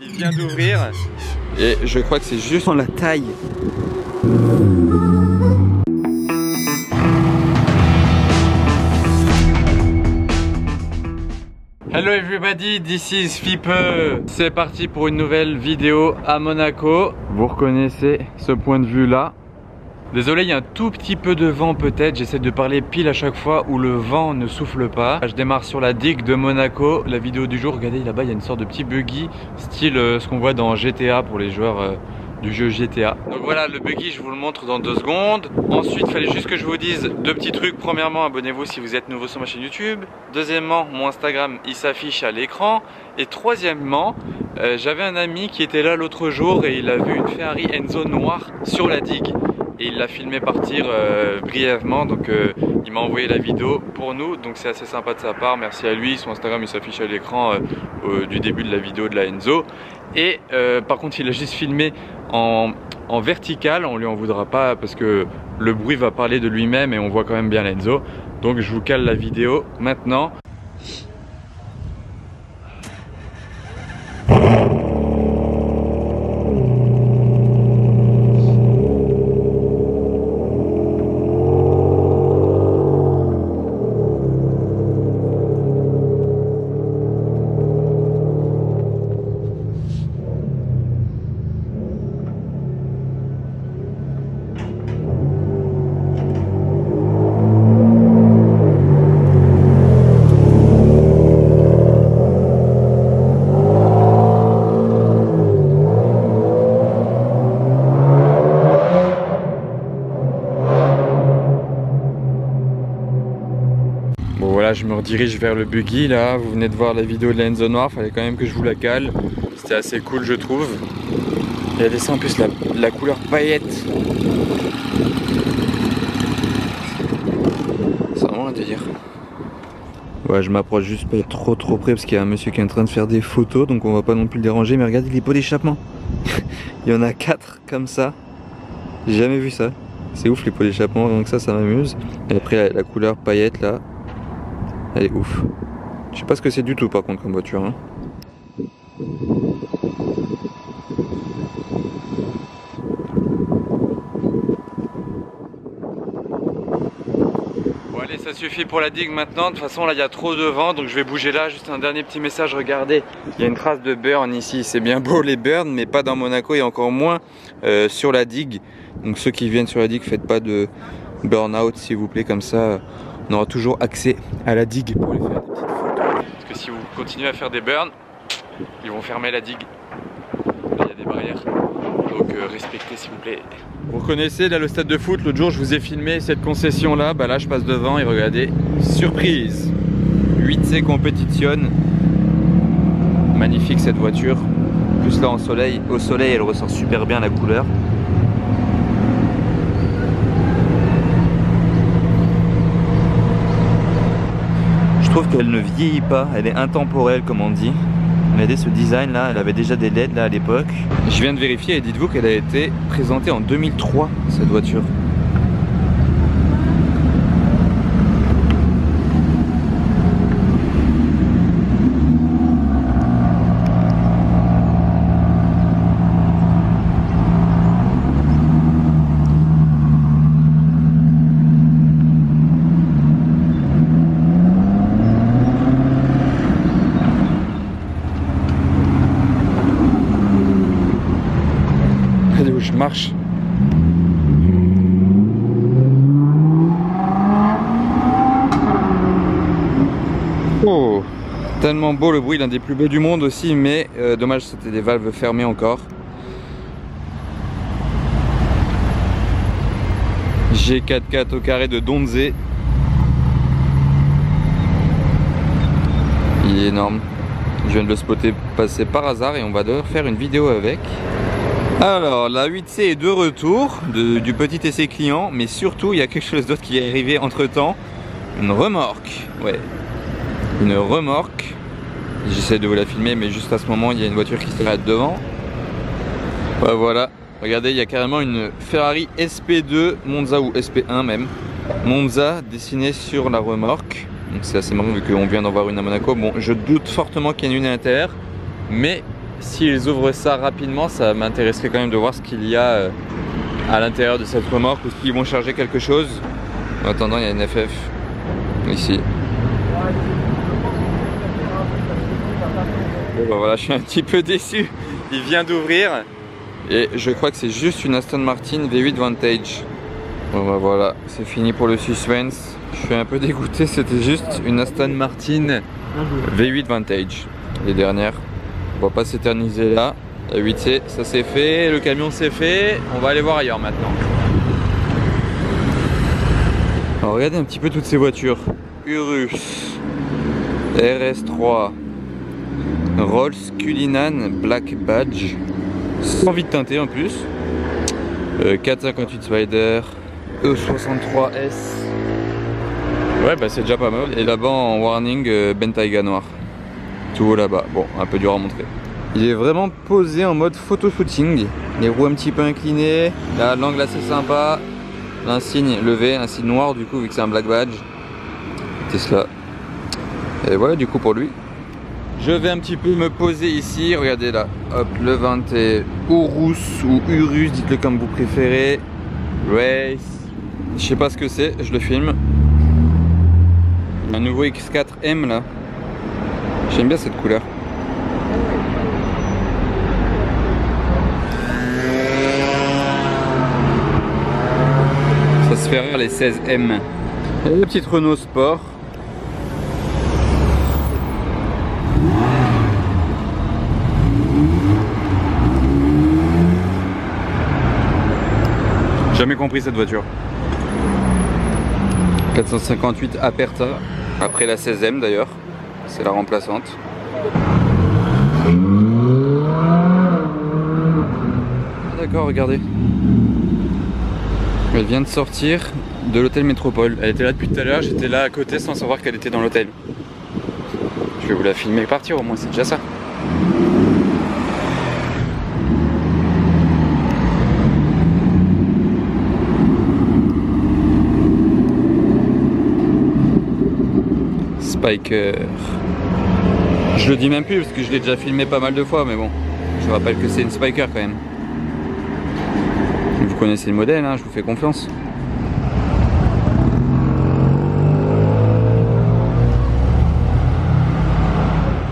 Il vient d'ouvrir et je crois que c'est juste en la taille. Hello everybody, this is Fipe. C'est parti pour une nouvelle vidéo à Monaco. Vous reconnaissez ce point de vue là. Désolé, il y a un tout petit peu de vent peut-être. J'essaie de parler pile à chaque fois où le vent ne souffle pas. Je démarre sur la digue de Monaco. La vidéo du jour, regardez là-bas, il y a une sorte de petit buggy style ce qu'on voit dans GTA pour les joueurs du jeu GTA. Donc voilà, le buggy, je vous le montre dans 2 secondes. Ensuite, il fallait juste que je vous dise 2 petits trucs. Premièrement, abonnez-vous si vous êtes nouveau sur ma chaîne YouTube. Deuxièmement, mon Instagram, il s'affiche à l'écran. Et troisièmement, j'avais un ami qui était là l'autre jour et il a vu une Ferrari Enzo noire sur la digue. Et il l'a filmé partir brièvement, donc il m'a envoyé la vidéo pour nous, donc c'est assez sympa de sa part, merci à lui. Son Instagram il s'affiche à l'écran du début de la vidéo de la Enzo. Et par contre il a juste filmé en vertical, on lui en voudra pas parce que le bruit va parler de lui-même et on voit quand même bien la Enzo. Donc je vous cale la vidéo maintenant. Voilà, je me redirige vers le buggy là. Vous venez de voir la vidéo de la Enzo noire, fallait quand même que je vous la cale. C'était assez cool, je trouve. Il y avait ça en plus, la couleur paillette. C'est vraiment un délire. Ouais, je m'approche juste pas trop près parce qu'il y a un monsieur qui est en train de faire des photos, donc on va pas non plus le déranger. Mais regardez les pots d'échappement. Il y en a 4 comme ça. J'ai jamais vu ça. C'est ouf les pots d'échappement, donc ça m'amuse. Et après la couleur paillette là. Elle est ouf. Je sais pas ce que c'est du tout par contre comme voiture. Hein. Bon allez, ça suffit pour la digue maintenant. De toute façon là il y a trop de vent donc je vais bouger là. Juste un dernier petit message, regardez. Il y a une trace de burn ici. C'est bien beau les burns mais pas dans Monaco et encore moins sur la digue. Donc ceux qui viennent sur la digue, faites pas de burn out s'il vous plaît, comme ça on aura toujours accès à la digue pour aller faire des petites photos. Parce que si vous continuez à faire des burns, ils vont fermer la digue. Là, il y a des barrières. Donc respectez s'il vous plaît. Vous reconnaissez là le stade de foot, l'autre jour je vous ai filmé cette concession là. Bah là je passe devant et regardez, surprise, 8C Competition. Magnifique cette voiture. Plus là au soleil elle ressort super bien la couleur. Je trouve qu'elle ne vieillit pas, elle est intemporelle comme on dit. Regardez ce design là, elle avait déjà des LED là à l'époque. Je viens de vérifier et dites-vous qu'elle a été présentée en 2003 cette voiture. Je marche. Oh, tellement beau le bruit, l'un des plus beaux du monde aussi, mais dommage c'était des valves fermées encore. G44 au carré de Donze. Il est énorme. Je viens de le spotter passer par hasard et on va devoir faire une vidéo avec. Alors la 8C est de retour du petit essai client, mais surtout il y a quelque chose d'autre qui est arrivé entre temps. Une remorque, ouais, une remorque. J'essaie de vous la filmer mais juste à ce moment il y a une voiture qui s'arrête devant. Ouais, voilà, regardez, il y a carrément une Ferrari SP2 Monza ou SP1 même. Monza dessinée sur la remorque. Donc c'est assez marrant vu qu'on vient d'en voir une à Monaco. Bon, je doute fortement qu'il y en ait une à l'intérieur, mais s'ils ouvrent ça rapidement, ça m'intéresserait quand même de voir ce qu'il y a à l'intérieur de cette remorque ou s'ils vont charger quelque chose. En attendant, il y a une FF ici. Bon bah voilà, je suis un petit peu déçu. Il vient d'ouvrir et je crois que c'est juste une Aston Martin V8 Vantage. Bon bah voilà, c'est fini pour le suspense. Je suis un peu dégoûté, c'était juste une Aston Martin V8 Vantage. Les dernières. On va pas s'éterniser là. La 8C, ça c'est fait, le camion c'est fait. On va aller voir ailleurs maintenant. Alors regardez un petit peu toutes ces voitures. Urus, RS3, Rolls Cullinan Black Badge, sans vide teinté en plus, 458 Spider, E63S. Ouais bah c'est déjà pas mal. Et là-bas en warning Bentayga noir. Tout haut là-bas. Bon, un peu dur à montrer. Il est vraiment posé en mode photo shooting. Les roues un petit peu inclinées. Là l'angle assez sympa. L'insigne levé, un signe noir du coup vu que c'est un black badge. Tesla. Et voilà du coup pour lui. Je vais un petit peu me poser ici. Regardez là. Hop, le 20 est Urus ou Urus, dites-le comme vous préférez. Race. Je sais pas ce que c'est, je le filme. Un nouveau X4M là. J'aime bien cette couleur. Ça se fait rare les 16M. Et la petite Renault Sport. Jamais compris cette voiture. 458 Aperta. Après la 16M d'ailleurs. C'est la remplaçante. D'accord, regardez. Elle vient de sortir de l'hôtel Métropole. Elle était là depuis tout à l'heure, j'étais là à côté sans savoir qu'elle était dans l'hôtel. Je vais vous la filmer et partir au moins, c'est déjà ça. Spiker. Je le dis même plus parce que je l'ai déjà filmé pas mal de fois, mais bon, je rappelle que c'est une Spiker quand même. Vous connaissez le modèle, hein, je vous fais confiance.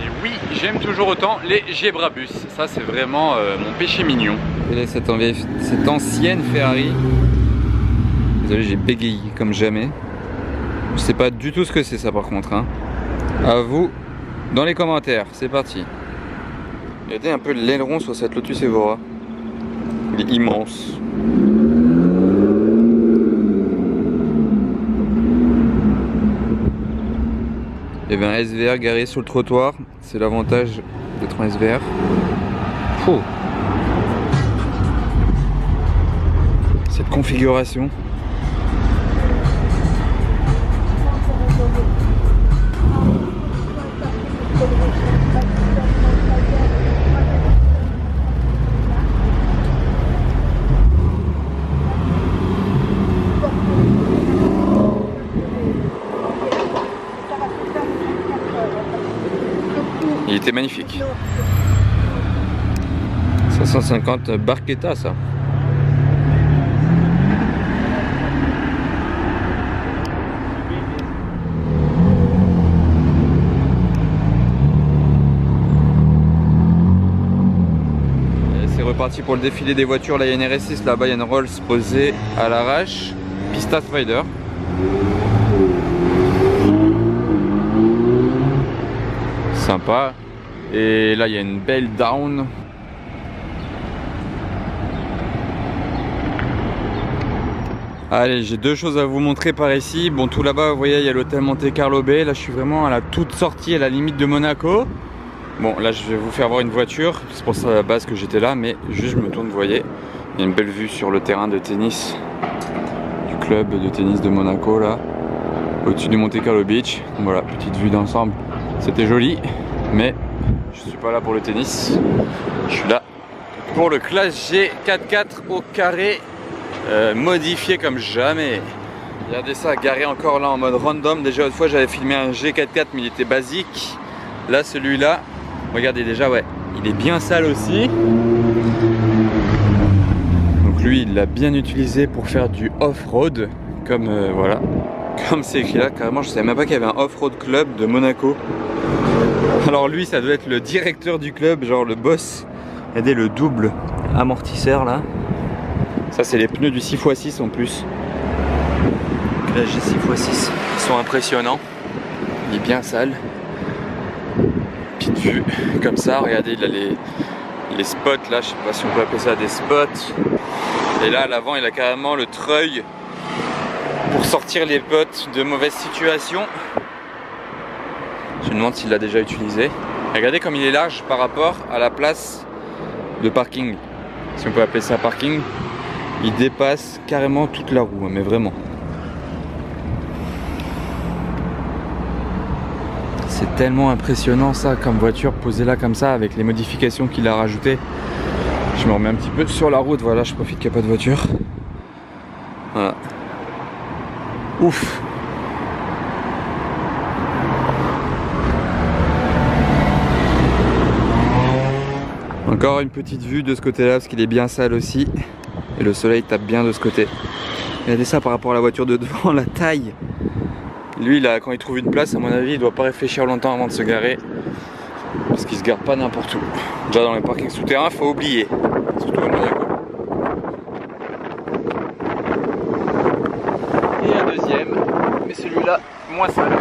Et oui, j'aime toujours autant les Gebrabus. Ça, c'est vraiment mon péché mignon. Et là, cette ancienne Ferrari. Désolé, j'ai bégayé comme jamais. Je sais pas du tout ce que c'est ça par contre. Hein. À vous dans les commentaires. C'est parti. Regardez un peu l'aileron sur cette Lotus Evora. Il est immense. Il y avait un SVR garé sur le trottoir. C'est l'avantage d'être un SVR. Oh. Cette configuration. Il était magnifique. 550 Barchetta ça. C'est reparti pour le défilé des voitures. Là il y a une RS6, là-bas il y a une Rolls posée à l'arrache. Pista Spider. Sympa. Et là il y a une belle down. Allez, j'ai deux choses à vous montrer par ici. Bon, tout là-bas, vous voyez, il y a l'hôtel Monte Carlo Bay. Là, je suis vraiment à la toute sortie, à la limite de Monaco. Bon, là, je vais vous faire voir une voiture. C'est pour ça à la base que j'étais là, mais juste je me tourne, vous voyez. Il y a une belle vue sur le terrain de tennis du club de tennis de Monaco, là, au-dessus du Monte Carlo Beach. Voilà, petite vue d'ensemble. C'était joli, mais je suis pas là pour le tennis. Je suis là pour le Classe G 4x4 au carré. Modifié comme jamais. Regardez ça, garé encore là en mode random. Déjà une fois j'avais filmé un G4x4 mais il était basique. Là celui-là, regardez déjà, ouais, il est bien sale aussi. Donc lui il l'a bien utilisé pour faire du off-road, comme voilà, comme c'est écrit là. Carrément je savais même pas qu'il y avait un off-road club de Monaco. Alors lui ça doit être le directeur du club, genre le boss. Regardez le double amortisseur là. Ça c'est les pneus du 6x6 en plus. Là j'ai 6x6, ils sont impressionnants. Il est bien sale. Petite vue comme ça, regardez il a les spots là, je sais pas si on peut appeler ça des spots. Et là à l'avant il a carrément le treuil pour sortir les potes de mauvaises situations. Je me demande s'il l'a déjà utilisé. Regardez comme il est large par rapport à la place de parking. Si on peut appeler ça parking. Il dépasse carrément toute la roue, mais vraiment. C'est tellement impressionnant ça comme voiture posée là comme ça avec les modifications qu'il a rajoutées. Je me remets un petit peu sur la route, voilà, je profite qu'il n'y a pas de voiture. Voilà. Ouf. Encore une petite vue de ce côté là parce qu'il est bien sale aussi. Et le soleil tape bien de ce côté. Regardez ça par rapport à la voiture de devant, la taille. Lui là, quand il trouve une place, à mon avis il doit pas réfléchir longtemps avant de se garer. Parce qu'il se gare pas n'importe où. Déjà dans les parkings souterrains, faut oublier. Surtout à Monaco. Et un deuxième, mais celui-là moins sale.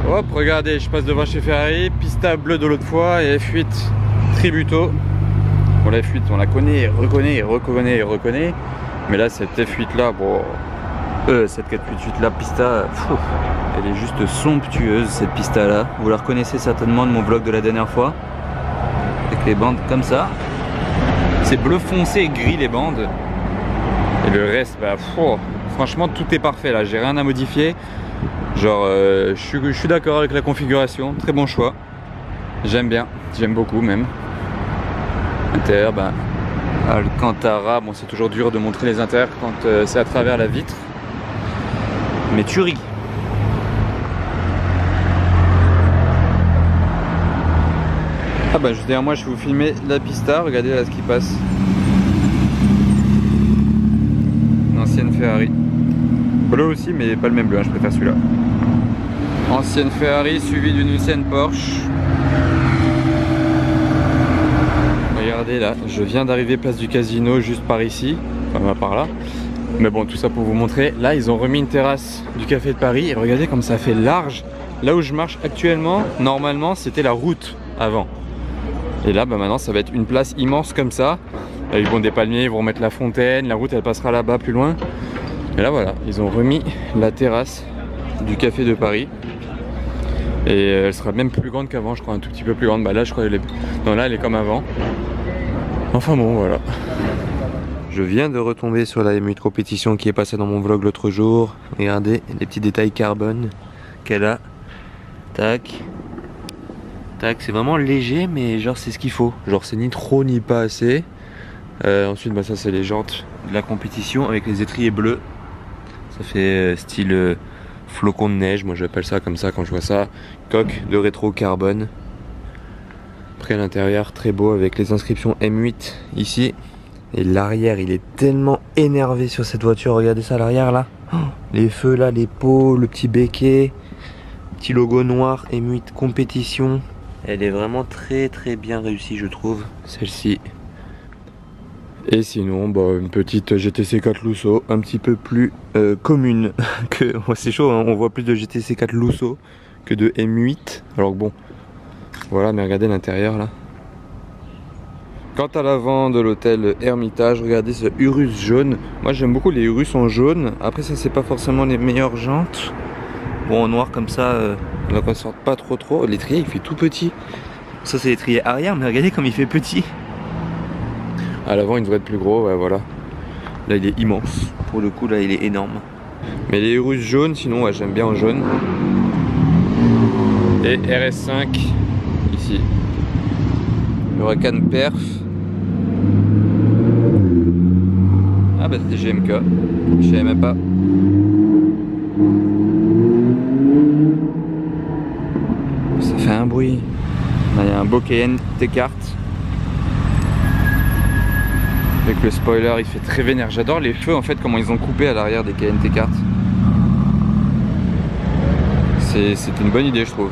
Hop, regardez, je passe devant chez Ferrari, pista bleu de l'autre fois et F8 Tributo. Bon la F8 on la connaît, reconnaît. Mais là cette F8 là, bon, cette 488 là, pista, elle est juste somptueuse cette pista là. Vous la reconnaissez certainement de mon vlog de la dernière fois. Avec les bandes comme ça. C'est bleu foncé et gris les bandes. Et le reste, bah, franchement tout est parfait là, j'ai rien à modifier. Genre je suis d'accord avec la configuration, très bon choix. J'aime bien, j'aime beaucoup même. Intérieur, bah, Alcantara, bon c'est toujours dur de montrer les intérieurs quand c'est à travers la vitre. Mais tu ris. Ah bah juste derrière moi je vais vous filmer la pista, regardez là ce qui passe. Une ancienne Ferrari. Bleu aussi mais pas le même bleu, hein, je préfère celui-là. Ancienne Ferrari suivie d'une ancienne Porsche. Regardez là, je viens d'arriver place du Casino juste par ici, enfin par là. Mais bon, tout ça pour vous montrer. Là, ils ont remis une terrasse du Café de Paris et regardez comme ça fait large. Là où je marche actuellement, normalement, c'était la route avant. Et là, bah maintenant, ça va être une place immense comme ça. Là, ils vont des palmiers, ils vont remettre la fontaine, la route elle passera là-bas plus loin. Et là voilà, ils ont remis la terrasse du Café de Paris. Et elle sera même plus grande qu'avant, je crois, un tout petit peu plus grande. Bah là, je crois qu'elle est... Non, là, elle est comme avant. Enfin bon, voilà. Je viens de retomber sur la M8 compétition qui est passée dans mon vlog l'autre jour. Regardez les petits détails carbone qu'elle a. Tac. Tac, c'est vraiment léger, mais genre c'est ce qu'il faut. Genre c'est ni trop ni pas assez. Ensuite, bah ça c'est les jantes de la compétition avec les étriers bleus. Ça fait style flocon de neige, moi j'appelle ça comme ça quand je vois ça. Coque de rétro carbone. Après à l'intérieur, très beau avec les inscriptions M8 ici. Et l'arrière, il est tellement énervé sur cette voiture. Regardez ça à l'arrière là. Oh, les feux là, les pots, le petit béquet. Petit logo noir, M8 compétition. Elle est vraiment très bien réussie je trouve, celle-ci. Et sinon, bah, une petite GTC 4 Lusso, un petit peu plus commune que... C'est chaud, hein, on voit plus de GTC 4 Lusso que de M8. Alors que bon, voilà, mais regardez l'intérieur là. Quant à l'avant de l'hôtel Hermitage, regardez ce Urus jaune. Moi j'aime beaucoup les Urus en jaune. Après ça c'est pas forcément les meilleures jantes. Bon en noir comme ça, on ne ressort pas trop. L'étrier il fait tout petit. Ça c'est l'étrier arrière, mais regardez comme il fait petit. À l'avant il devrait être plus gros, ouais, voilà. Là il est immense. Pour le coup là il est énorme. Mais les Urus jaunes, sinon ouais, j'aime bien en jaune. Et RS5 ici. Huracan Perf. Ah bah c'était GMK, je savais même pas. Ça fait un bruit. Là il y a un beau Cayenne T-Kart. Avec le spoiler, il fait très vénère. J'adore les feux en fait, comment ils ont coupé à l'arrière des Cayenne T-Kart. C'est une bonne idée, je trouve.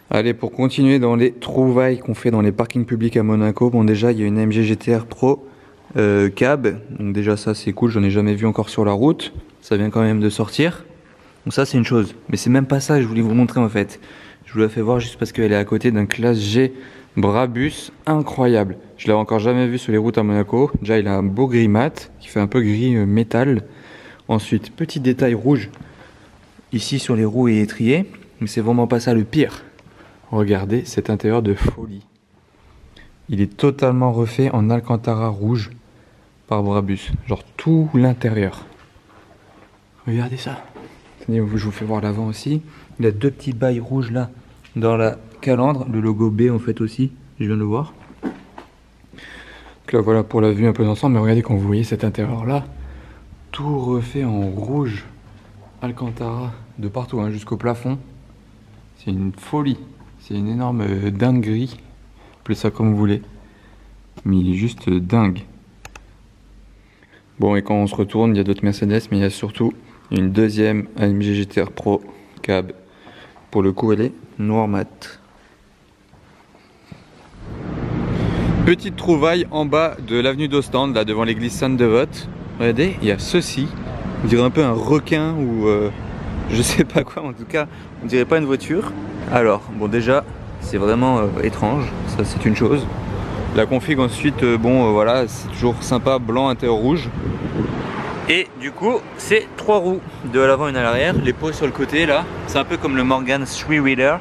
Allez, pour continuer dans les trouvailles qu'on fait dans les parkings publics à Monaco, bon déjà il y a une AMG GT-R Pro cab, donc déjà ça c'est cool, j'en ai jamais vu encore sur la route, ça vient quand même de sortir. Donc ça c'est une chose, mais c'est même pas ça que je voulais vous montrer en fait. Je vous la fais voir juste parce qu'elle est à côté d'un classe G Brabus incroyable. Je l'avais encore jamais vu sur les routes à Monaco. Déjà il a un beau gris mat qui fait un peu gris métal. Ensuite petit détail rouge ici sur les roues et étriers, mais c'est vraiment pas ça le pire. Regardez cet intérieur de folie. Il est totalement refait en Alcantara rouge par Brabus. Genre tout l'intérieur. Regardez ça. Je vous fais voir l'avant aussi. Il a deux petits bails rouges là dans la calandre. Le logo B en fait aussi. Je viens de le voir. Donc là voilà pour la vue un peu d'ensemble. Mais regardez quand vous voyez cet intérieur là. Tout refait en rouge Alcantara de partout hein, jusqu'au plafond. C'est une folie. C'est une énorme dinguerie, appelez ça comme vous voulez, mais il est juste dingue. Bon, et quand on se retourne, il y a d'autres Mercedes, mais il y a surtout une deuxième AMG GT-R Pro cab. Pour le coup, elle est noir mat. Petite trouvaille en bas de l'avenue d'Ostende, là devant l'église Sainte-Devote. Regardez, il y a ceci, on dirait un peu un requin ou je sais pas quoi, en tout cas, on dirait pas une voiture. Alors, bon déjà, c'est vraiment étrange, ça c'est une chose. La config ensuite, voilà, c'est toujours sympa, blanc, intérieur rouge. Et du coup, c'est 3 roues, 2 à l'avant, 1 à l'arrière, les pots sur le côté là, c'est un peu comme le Morgan 3-wheeler.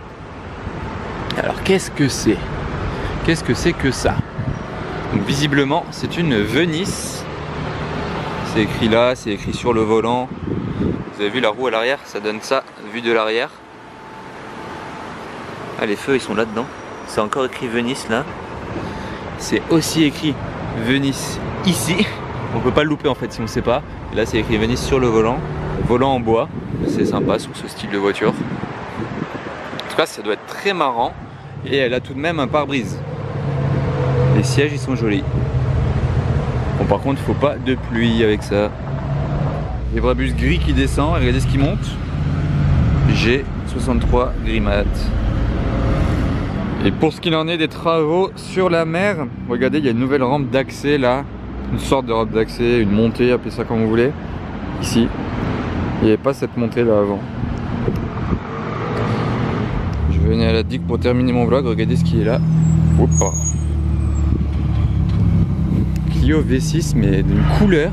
Alors qu'est-ce que c'est? Qu'est-ce que c'est que ça? Donc visiblement, c'est une Venice. C'est écrit là, c'est écrit sur le volant. Vous avez vu la roue à l'arrière, ça donne ça, vue de l'arrière. Ah, les feux ils sont là-dedans. C'est encore écrit Venice là. C'est aussi écrit Venice ici. On peut pas le louper en fait si on sait pas. Et là c'est écrit Venice sur le volant. Volant en bois. C'est sympa sur ce style de voiture. En tout cas ça doit être très marrant. Et elle a tout de même un pare-brise. Les sièges ils sont jolis. Bon par contre il faut pas de pluie avec ça. Les Brabus gris qui descend. Regardez ce qui monte. G63 gris mat. Et pour ce qu'il en est des travaux sur la mer, regardez, il y a une nouvelle rampe d'accès là, une sorte de rampe d'accès, une montée, appelez ça comme vous voulez. Ici, il n'y avait pas cette montée là avant. Je venais à la digue pour terminer mon vlog, regardez ce qui est là. Opa. Clio V6 mais d'une couleur.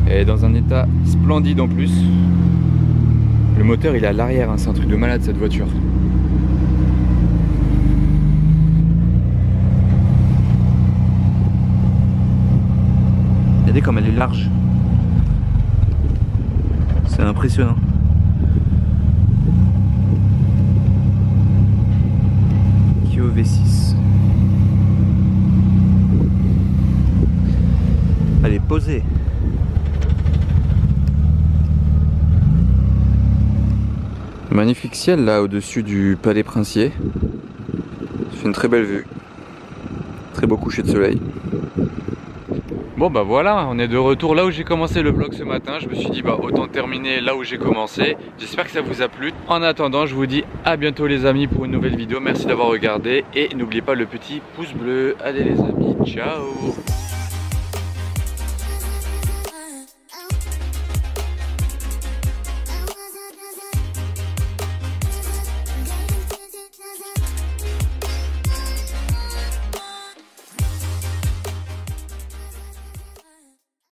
Elle est dans un état splendide en plus. Le moteur il est à l'arrière, hein, c'est un truc de malade cette voiture. Regardez comme elle est large. C'est impressionnant. Clio V6. Elle est posée. Magnifique ciel là au-dessus du palais princier. Ça fait une très belle vue. Très beau coucher de soleil. Bon bah voilà, on est de retour là où j'ai commencé le vlog ce matin. Je me suis dit bah autant terminer là où j'ai commencé. J'espère que ça vous a plu. En attendant, je vous dis à bientôt les amis pour une nouvelle vidéo. Merci d'avoir regardé et n'oubliez pas le petit pouce bleu. Allez les amis, ciao.